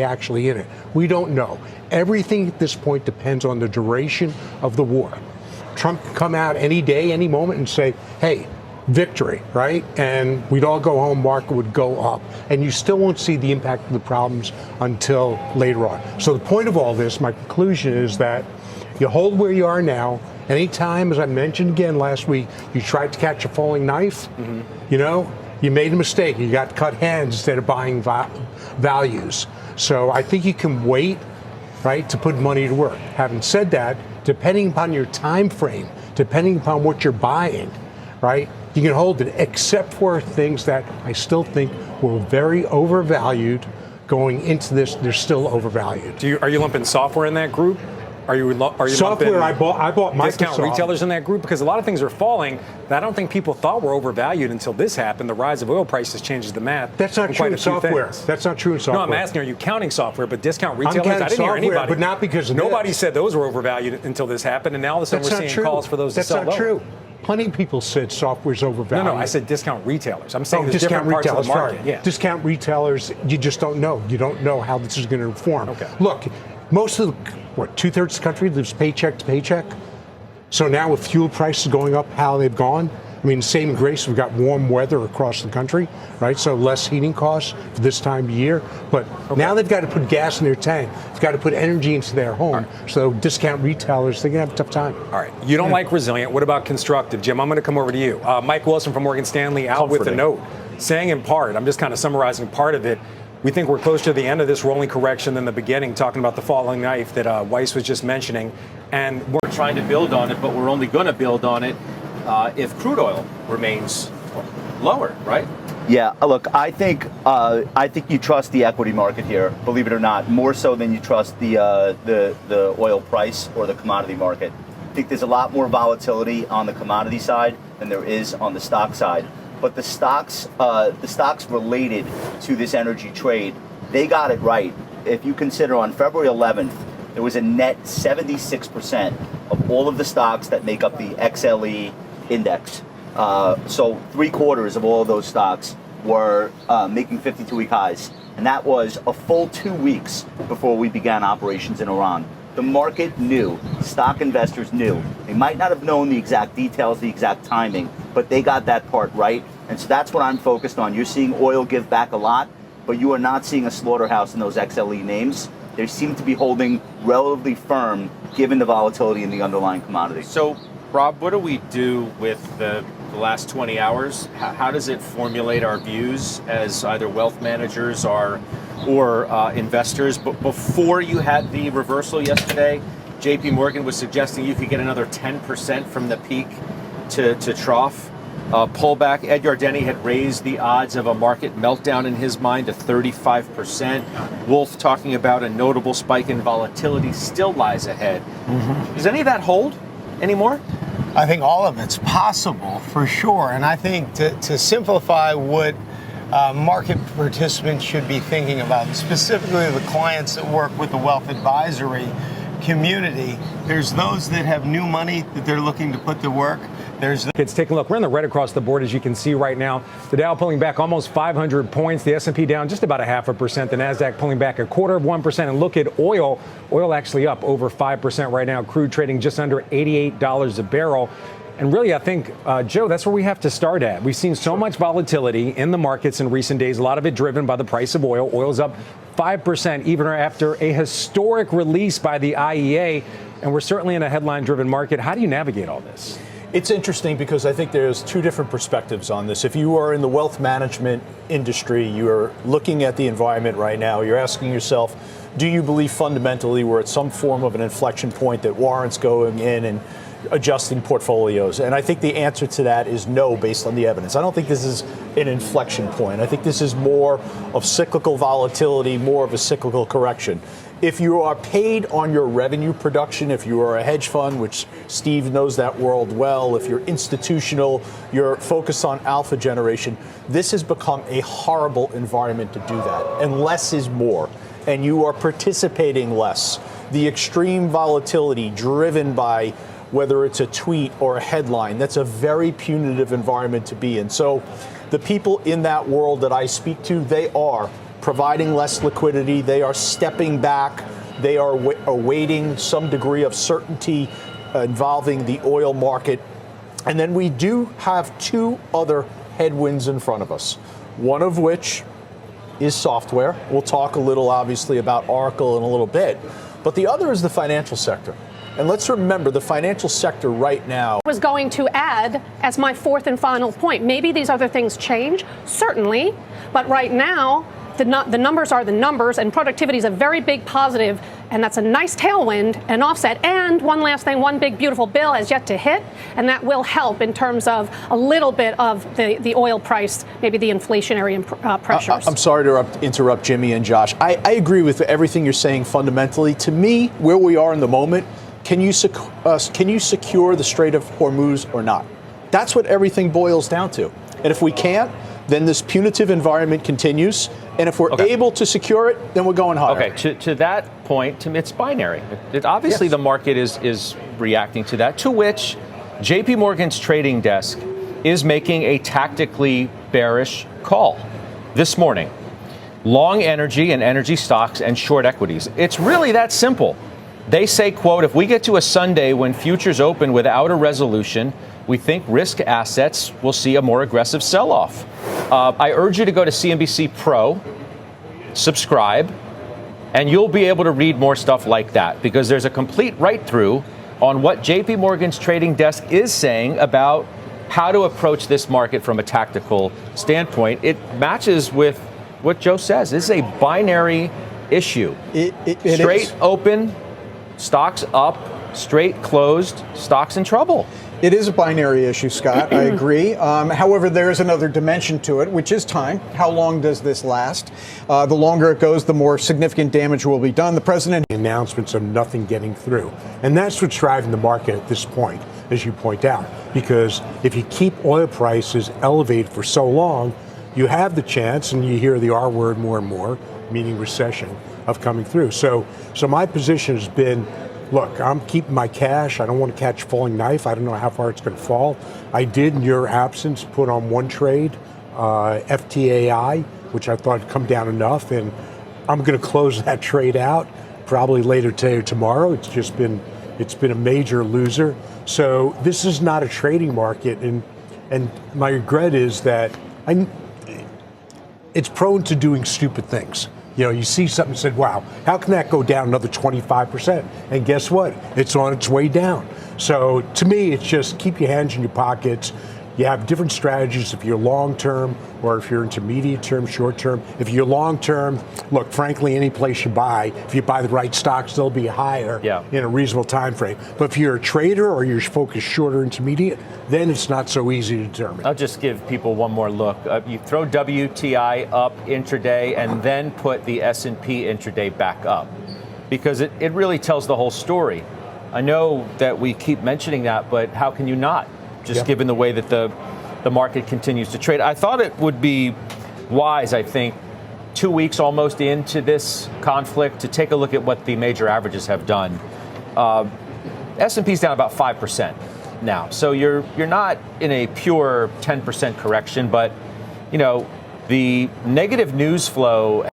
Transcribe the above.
actually in it. We don't know. Everything at this point depends on the duration of the war. Trump can come out any day, any moment and say, hey, victory, right? And we'd all go home, market would go up. And you still won't see the impact of the problems until later on. So the point of all this, my conclusion is that you hold where you are now. Anytime, as I mentioned again last week, you tried to catch a falling knife, you know, you made a mistake. You got cut hands instead of buying values. So I think you can wait, right, to put money to work. Having said that, depending upon your time frame, depending upon what you're buying, right, you can hold it, except for things that I still think were very overvalued going into this. They're still overvalued. Are you lumping software in that group? Are you software? I bought Microsoft. Discount retailers in that group, because a lot of things are falling that I don't think people thought were overvalued until this happened. The rise of oil prices changes the math. That's not true in software. That's not true in software. No, I'm asking, are you counting software? But discount retailers, I didn't hear anybody. But not because of nobody this. Said those were overvalued until this happened, and now all of a sudden we're seeing calls for those to sell lower. That's not true. Plenty of people said software's overvalued. No, I said discount retailers. I'm saying there's discount different parts of the market. Sorry. Yeah. Discount retailers, you just don't know. You don't know how this is going to perform. Okay. Look, most of the, 2/3 of the country lives paycheck to paycheck. So now with fuel prices going up, how they've gone, I mean, saving grace, we've got warm weather across the country, right? So less heating costs for this time of year. But now they've got to put gas in their tank. They've got to put energy into their home. Right. So discount retailers, they're going to have a tough time. All right. You don't like resilient. What about constructive? Jim, I'm going to come over to you. Mike Wilson from Morgan Stanley out with a note saying in part, I'm just kind of summarizing part of it, we think we're closer to the end of this rolling correction than the beginning, talking about the falling knife that Weiss was just mentioning. And we're trying to build on it, but we're only going to build on it if crude oil remains lower, right? Yeah, look, I think you trust the equity market here, believe it or not, more so than you trust the oil price or the commodity market. I think there's a lot more volatility on the commodity side than there is on the stock side. But the stocks related to this energy trade, they got it right. If you consider on February 11th, there was a net 76% of all of the stocks that make up the XLE index. So 3/4 of all of those stocks were making 52-week highs. And that was a full 2 weeks before we began operations in Iran. The market knew, stock investors knew. They might not have known the exact details, the exact timing, but they got that part right. And so that's what I'm focused on. You're seeing oil give back a lot, but you are not seeing a slaughterhouse in those XLE names. They seem to be holding relatively firm given the volatility in the underlying commodity. So, Rob, what do we do with the last 20 hours? How does it formulate our views as either wealth managers or investors? But before you had the reversal yesterday, JP Morgan was suggesting you could get another 10% from the peak to trough. Pullback. Ed Yardeni had raised the odds of a market meltdown in his mind to 35%. Wolf talking about a notable spike in volatility still lies ahead. Does any of that hold anymore? I think all of it's possible, for sure. And I think to simplify what market participants should be thinking about, specifically the clients that work with the wealth advisory community, there's those that have new money that they're looking to put to work. It's taking a look. We're in the red across the board, as you can see right now. The Dow pulling back almost 500 points. The S&P down just about 0.5%. The Nasdaq pulling back 0.25%. And look at oil. Oil actually up over 5% right now. Crude trading just under $88 a barrel. And really, I think, Joe, that's where we have to start at. We've seen so much volatility in the markets in recent days, a lot of it driven by the price of oil. Oil's up 5% even after a historic release by the IEA. And we're certainly in a headline-driven market. How do you navigate all this? It's interesting because I think there's two different perspectives on this. If you are in the wealth management industry, you're looking at the environment right now, you're asking yourself, do you believe fundamentally we're at some form of an inflection point that warrants going in and adjusting portfolios? And I think the answer to that is no, based on the evidence. I don't think this is an inflection point. I think this is more of cyclical volatility, more of a cyclical correction. If you are paid on your revenue production, if you are a hedge fund, which Steve knows that world well, if you're institutional, you're focused on alpha generation, this has become a horrible environment to do that. And less is more. And you are participating less. The extreme volatility driven by whether it's a tweet or a headline, that's a very punitive environment to be in. So the people in that world that I speak to, they are providing less liquidity. They are stepping back. They are awaiting some degree of certainty involving the oil market. And then we do have two other headwinds in front of us, one of which is software. We'll talk a little, obviously, about Oracle in a little bit. But the other is the financial sector. And let's remember, the financial sector right now was going to add as my fourth and final point. Maybe these other things change, certainly, but right now the numbers are the numbers, and productivity is a very big positive, and that's a nice tailwind and offset. And one last thing, one big beautiful bill has yet to hit, and that will help in terms of a little bit of the oil price, maybe the inflationary pressures. I'm sorry to interrupt Jimmy and Josh. I agree with everything you're saying fundamentally. To me, where we are in the moment, can you secure the Strait of Hormuz or not? That's what everything boils down to. And if we can't, then this punitive environment continues. And if we're able to secure it, then we're going higher. Okay, to that point, to me, it's binary. Obviously, the market is reacting to that, to which JP Morgan's trading desk is making a tactically bearish call this morning. Long energy and energy stocks and short equities. It's really that simple. They say, quote, if we get to a Sunday when futures open without a resolution, we think risk assets will see a more aggressive sell-off. I urge you to go to CNBC Pro, subscribe, and you'll be able to read more stuff like that, because there's a complete write-through on what JP Morgan's trading desk is saying about how to approach this market from a tactical standpoint. It matches with what Joe says. This is a binary issue. It Straight is. open, stocks up. Straight closed, stocks in trouble. It is a binary issue, Scott. I agree. However, there is another dimension to it, which is time. How long does this last? The longer it goes, the more significant damage will be done. The president announcements of nothing getting through. And that's what's driving the market at this point, as you point out. Because if you keep oil prices elevated for so long, you have the chance, and you hear the R word more and more, meaning recession, of coming through. So my position has been, look, I'm keeping my cash. I don't want to catch a falling knife. I don't know how far it's going to fall. I did, in your absence, put on one trade, FTAI, which I thought had come down enough, and I'm going to close that trade out probably later today or tomorrow. It's been a major loser. So this is not a trading market, and my regret is that it's prone to doing stupid things. You know, you see something and said, wow, how can that go down another 25%? And guess what? It's on its way down. So to me, it's just keep your hands in your pockets. You have different strategies if you're long term or if you're intermediate term, short term. If you're long term, look, frankly, any place you buy, if you buy the right stocks, they'll be higher in a reasonable time frame. But if you're a trader or you're focused shorter intermediate, then it's not so easy to determine. I'll just give people one more look. You throw WTI up intraday and then put the S&P intraday back up, because it really tells the whole story. I know that we keep mentioning that, but how can you not? Just given the way that the market continues to trade. I thought it would be wise, I think, 2 weeks almost into this conflict, to take a look at what the major averages have done. S&P's down about 5% now. So you're not in a pure 10% correction, but, you know, the negative news flow